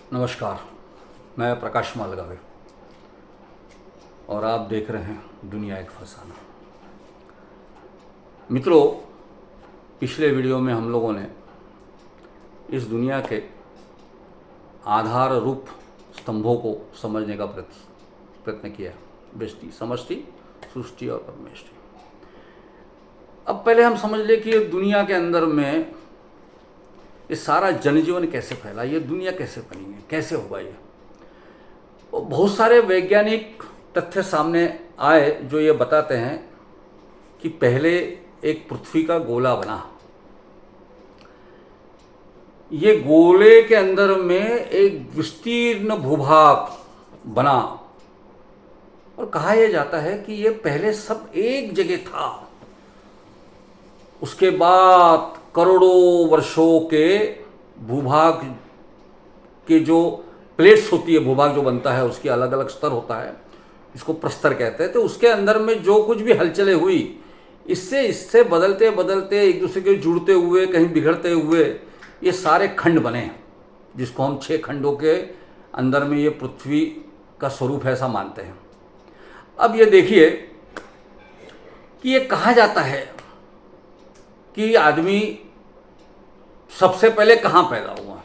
नमस्कार। मैं प्रकाश मालगावे और आप देख रहे हैं दुनिया एक फसाना। मित्रों, पिछले वीडियो में हम लोगों ने इस दुनिया के आधार रूप स्तंभों को समझने का प्रयत्न किया। व्यष्टि, समष्टि, सृष्टि और परमेष्टि। अब पहले हम समझ ले कि ये दुनिया के अंदर में ये सारा जनजीवन कैसे फैला, ये दुनिया कैसे बनी है, कैसे हुआ ये। और बहुत सारे वैज्ञानिक तथ्य सामने आए जो ये बताते हैं कि पहले एक पृथ्वी का गोला बना, ये गोले के अंदर में एक विस्तीर्ण भूभाग बना और कहा यह जाता है कि ये पहले सब एक जगह था। उसके बाद करोड़ों वर्षों के भूभाग के जो प्लेट्स होती है, भूभाग जो बनता है उसकी अलग अलग स्तर होता है, इसको प्रस्तर कहते हैं। तो उसके अंदर में जो कुछ भी हलचलें हुई, इससे बदलते बदलते एक दूसरे के जुड़ते हुए, कहीं बिगड़ते हुए ये सारे खंड बने, जिसको हम 6 खंडों के अंदर में ये पृथ्वी का स्वरूप है ऐसा मानते हैं। अब ये देखिए कि ये कहा जाता है कि आदमी सबसे पहले कहाँ पैदा हुआ,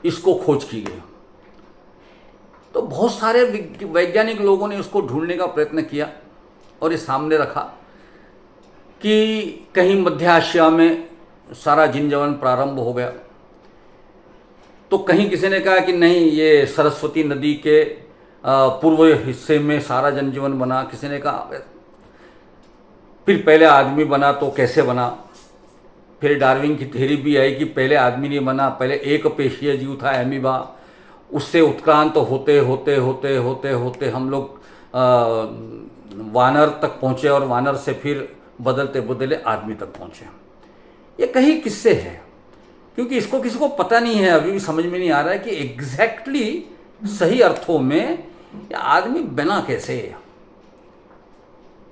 इसको खोज की गई। तो बहुत सारे वैज्ञानिक लोगों ने इसको ढूंढने का प्रयत्न किया और ये सामने रखा कि कहीं मध्य एशिया में सारा जनजीवन प्रारंभ हो गया, तो कहीं किसी ने कहा कि नहीं, ये सरस्वती नदी के पूर्व हिस्से में सारा जनजीवन बना। किसी ने कहा फिर पहले आदमी बना, तो कैसे बना। फिर डार्विन की थ्योरी भी आई कि पहले आदमी नहीं बना, पहले एक पेशीय जीव था, एमीबा। उससे उत्क्रांत होते होते होते होते होते हम लोग वानर तक पहुँचे और वानर से फिर बदलते बदले आदमी तक पहुँचे। ये कई किस्से हैं, क्योंकि इसको किसी को पता नहीं है, अभी भी समझ में नहीं आ रहा है कि एग्जैक्टली सही अर्थों में आदमी बना कैसे है।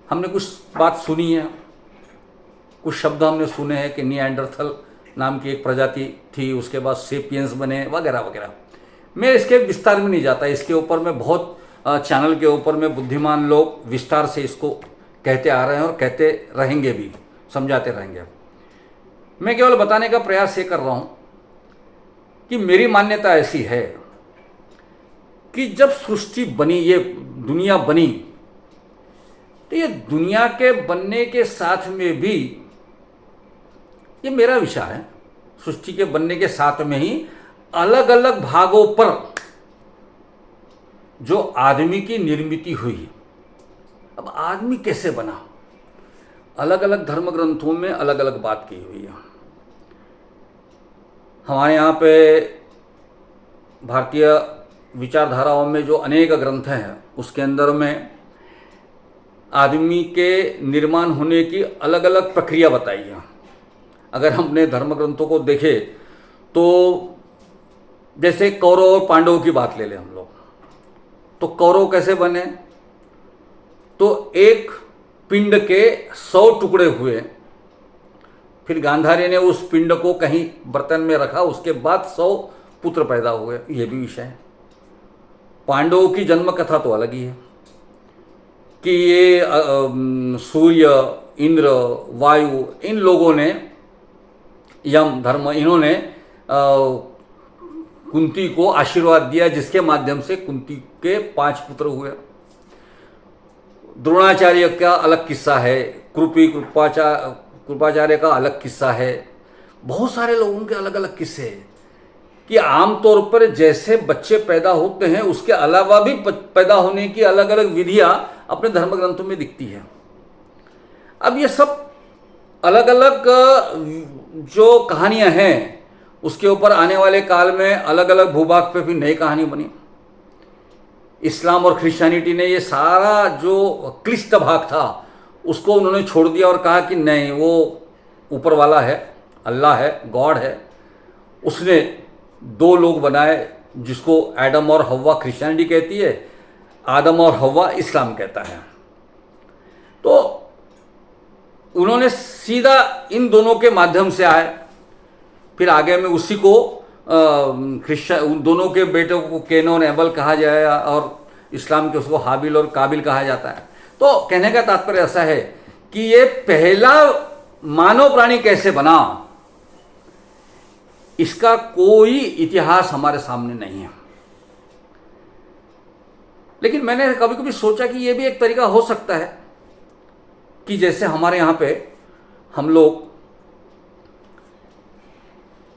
हमने कुछ बात सुनी है, कुछ शब्द हमने सुने हैं कि निएंडरथल नाम की एक प्रजाति थी, उसके बाद सेपियंस बने वगैरह वगैरह। मैं इसके विस्तार में नहीं जाता, इसके ऊपर में बहुत चैनल के ऊपर में बुद्धिमान लोग विस्तार से इसको कहते आ रहे हैं और कहते रहेंगे भी, समझाते रहेंगे। मैं केवल बताने का प्रयास ये कर रहा हूँ कि मेरी मान्यता ऐसी है कि जब सृष्टि बनी, ये दुनिया बनी, तो ये दुनिया के बनने के साथ में भी, ये मेरा विचार है, सृष्टि के बनने के साथ में ही अलग अलग भागों पर जो आदमी की निर्मित हुई। अब आदमी कैसे बना, अलग अलग धर्म ग्रंथों में अलग अलग बात की हुई है। हमारे यहाँ पे भारतीय विचारधाराओं में जो अनेक ग्रंथ हैं, उसके अंदर में आदमी के निर्माण होने की अलग अलग प्रक्रिया बताई है। अगर हम अपने धर्म ग्रंथों को देखें तो जैसे कौरव और पांडवों की बात ले लें हम लोग, तो कौरव कैसे बने, तो एक पिंड के 100 टुकड़े हुए, फिर गांधारी ने उस पिंड को कहीं बर्तन में रखा, उसके बाद 100 पुत्र पैदा हुए। ये भी विषय है। पांडवों की जन्म कथा तो अलग ही है कि ये सूर्य, इंद्र, वायु, इन लोगों ने, यम, धर्म, इन्होंने कुंती को आशीर्वाद दिया, जिसके माध्यम से कुंती के 5 पुत्र हुए। द्रोणाचार्य का अलग किस्सा है, कृपाचार्य का अलग किस्सा है। बहुत सारे लोगों के अलग अलग किस्से हैं कि आमतौर पर जैसे बच्चे पैदा होते हैं, उसके अलावा भी पैदा होने की अलग अलग विधियां अपने धर्म ग्रंथों में दिखती है। अब ये सब अलग अलग जो कहानियां हैं, उसके ऊपर आने वाले काल में अलग अलग भूभाग पे भी नई कहानी बनी। इस्लाम और क्रिश्चियनिटी ने ये सारा जो क्लिष्ट भाग था उसको उन्होंने छोड़ दिया और कहा कि नहीं, वो ऊपर वाला है, अल्लाह है, गॉड है, उसने 2 लोग बनाए, जिसको एडम और हव्वा क्रिश्चियनिटी कहती है, आदम और हव्वा इस्लाम कहता है। तो उन्होंने सीधा इन दोनों के माध्यम से आए, फिर आगे में उसी को क्रिश्चियन उन दोनों के बेटों को कैन और एबल कहा जाए और इस्लाम के उसको हाबिल और काबिल कहा जाता है। तो कहने का तात्पर्य ऐसा है कि ये पहला मानव प्राणी कैसे बना, इसका कोई इतिहास हमारे सामने नहीं है। लेकिन मैंने कभी कभी सोचा कि यह भी एक तरीका हो सकता है कि जैसे हमारे यहां पे हम लोग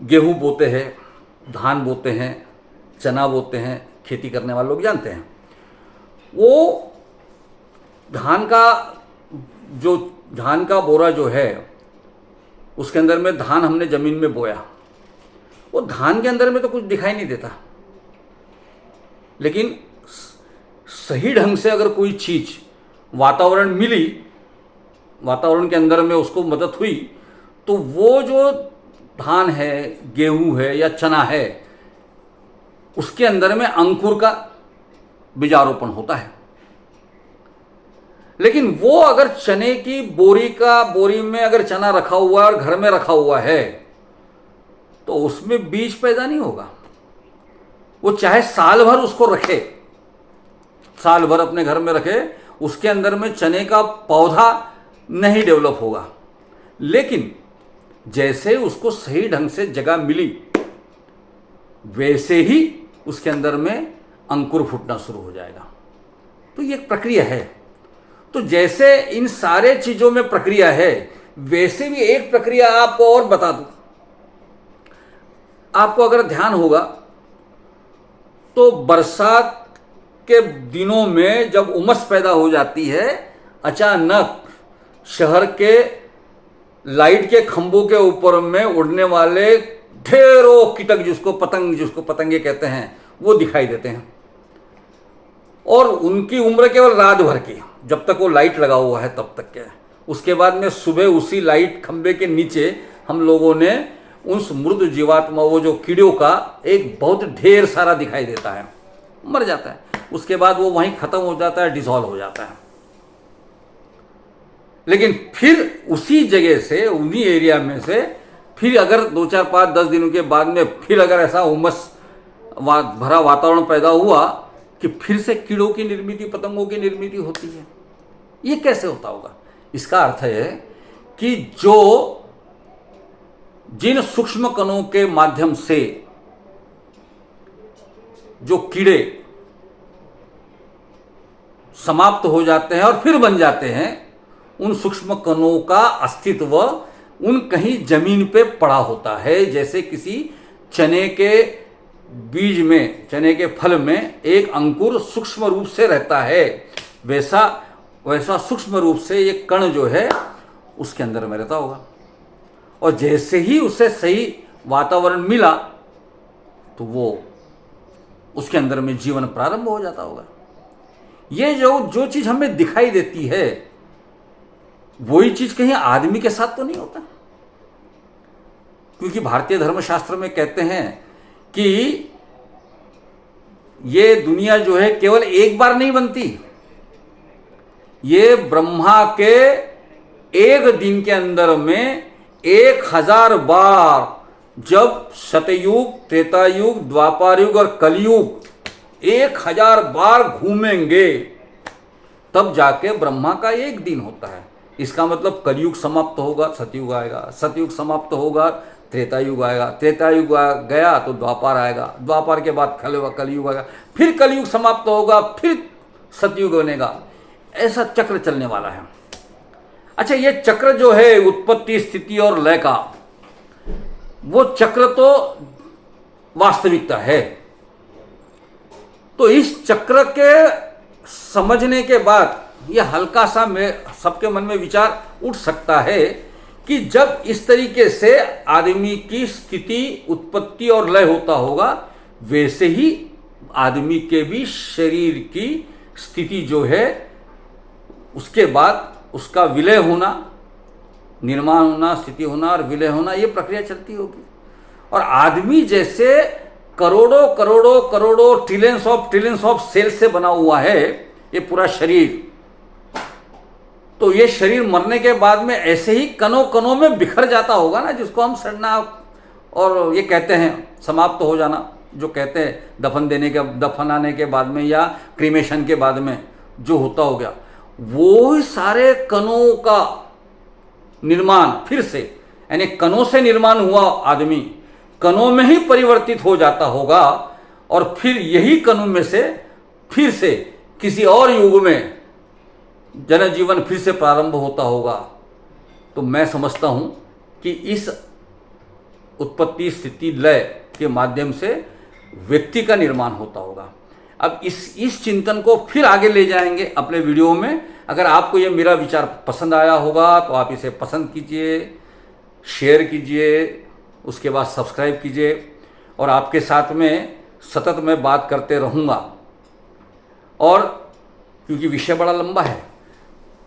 गेहूं बोते हैं, धान बोते हैं, चना बोते हैं, खेती करने वाले लोग जानते हैं। वो धान का बोरा जो है उसके अंदर में धान हमने जमीन में बोया, वो धान के अंदर में तो कुछ दिखाई नहीं देता, लेकिन सही ढंग से अगर कोई चीज वातावरण मिली, वातावरण के अंदर में उसको मदद हुई, तो वो जो धान है, गेहूं है या चना है, उसके अंदर में अंकुर का बीजारोपण होता है। लेकिन वो अगर चने की बोरी में अगर चना रखा हुआ है और घर में रखा हुआ है, तो उसमें बीज पैदा नहीं होगा। वो चाहे साल भर उसको रखे, साल भर अपने घर में रखे, उसके अंदर में चने का पौधा नहीं डेवलप होगा। लेकिन जैसे उसको सही ढंग से जगह मिली, वैसे ही उसके अंदर में अंकुर फूटना शुरू हो जाएगा। तो ये एक प्रक्रिया है। तो जैसे इन सारे चीजों में प्रक्रिया है, वैसे भी एक प्रक्रिया आपको और बता दूं। आपको अगर ध्यान होगा तो बरसात के दिनों में जब उमस पैदा हो जाती है, अचानक शहर के लाइट के खंभों के ऊपर में उड़ने वाले ढेरों कीटक, जिसको पतंगे कहते हैं, वो दिखाई देते हैं। और उनकी उम्र केवल रात भर की, जब तक वो लाइट लगा हुआ है तब तक के। उसके बाद में सुबह उसी लाइट खंभे के नीचे हम लोगों ने उस मृद जीवात्मा, वो जो कीड़ों का एक बहुत ढेर सारा दिखाई देता है, मर जाता है। उसके बाद वो वहीं खत्म हो जाता है, डिसॉल्व हो जाता है। लेकिन फिर उसी जगह से, उन्हीं एरिया में से फिर अगर 2, 4, 5, 10 दिनों के बाद में फिर अगर ऐसा उमस भरा वातावरण पैदा हुआ कि फिर से कीड़ों की निर्मित, पतंगों की निर्मित होती है। ये कैसे होता होगा? इसका अर्थ है कि जिन सूक्ष्म कणों के माध्यम से जो कीड़े समाप्त हो जाते हैं और फिर बन जाते हैं, उन सूक्ष्म कणों का अस्तित्व उन कहीं जमीन पे पड़ा होता है। जैसे किसी चने के बीज में, चने के फल में एक अंकुर सूक्ष्म रूप से रहता है, वैसा सूक्ष्म रूप से ये कण जो है उसके अंदर में रहता होगा। और जैसे ही उसे सही वातावरण मिला, तो वो उसके अंदर में जीवन प्रारंभ हो जाता होगा। ये जो चीज हमें दिखाई देती है, वही चीज कहीं आदमी के साथ तो नहीं होता। क्योंकि भारतीय धर्मशास्त्र में कहते हैं कि ये दुनिया जो है केवल एक बार नहीं बनती, ये ब्रह्मा के एक दिन के अंदर में 1000 बार, जब सतयुग, त्रेतायुग, द्वापर युग और कलयुग 1000 बार घूमेंगे, तब जाके ब्रह्मा का एक दिन होता है। इसका मतलब कलयुग समाप्त होगा, सतयुग आएगा, सतयुग समाप्त होगा, त्रेतायुग आएगा, त्रेतायुग गया तो द्वापर आएगा, द्वापर के बाद कलयुग आएगा, फिर कलयुग समाप्त होगा, फिर सतयुग बनेगा। ऐसा चक्र चलने वाला है। अच्छा, ये चक्र जो है उत्पत्ति, स्थिति और लय का, वो चक्र तो वास्तविकता है। तो इस चक्र के समझने के बाद ये हल्का सा सबके मन में विचार उठ सकता है कि जब इस तरीके से आदमी की स्थिति, उत्पत्ति और लय होता होगा, वैसे ही आदमी के भी शरीर की स्थिति जो है, उसके बाद उसका विलय होना, निर्माण होना, स्थिति होना और विलय होना, ये प्रक्रिया चलती होगी। और आदमी जैसे करोड़ों करोड़ों करोड़ों ट्रिलियंस ऑफ सेल से बना हुआ है ये पूरा शरीर, तो ये शरीर मरने के बाद में ऐसे ही कणों कणों में बिखर जाता होगा ना, जिसको हम सड़ना और ये कहते हैं समाप्त हो जाना, जो कहते हैं दफनाने के बाद में या क्रीमेशन के बाद में जो होता हो गया, वो सारे कणों का निर्माण फिर से, यानी कणों से निर्माण हुआ आदमी कणों में ही परिवर्तित हो जाता होगा और फिर यही कणों में से फिर से किसी और युग में जनजीवन फिर से प्रारंभ होता होगा। तो मैं समझता हूं कि इस उत्पत्ति स्थिति लय के माध्यम से व्यक्ति का निर्माण होता होगा। अब इस चिंतन को फिर आगे ले जाएंगे अपने वीडियो में। अगर आपको ये मेरा विचार पसंद आया होगा तो आप इसे पसंद कीजिए, शेयर कीजिए, उसके बाद सब्सक्राइब कीजिए और आपके साथ में सतत मैं बात करते रहूँगा। और क्योंकि विषय बड़ा लंबा है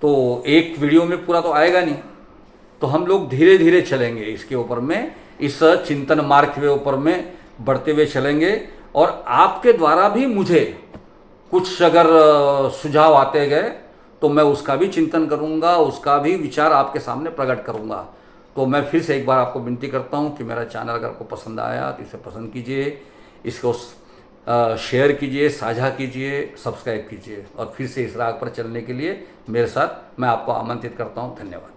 तो एक वीडियो में पूरा तो आएगा नहीं, तो हम लोग धीरे धीरे चलेंगे इसके ऊपर में, इस चिंतन मार्ग के ऊपर में बढ़ते हुए चलेंगे। और आपके द्वारा भी मुझे कुछ अगर सुझाव आते गए तो मैं उसका भी चिंतन करूंगा, उसका भी विचार आपके सामने प्रकट करूंगा। तो मैं फिर से एक बार आपको विनती करता हूं कि मेरा चैनल अगर आपको पसंद आया तो इसे पसंद कीजिए, इसको शेयर कीजिए, साझा कीजिए, सब्सक्राइब कीजिए और फिर से इस राह पर चलने के लिए मेरे साथ मैं आपको आमंत्रित करता हूं। धन्यवाद।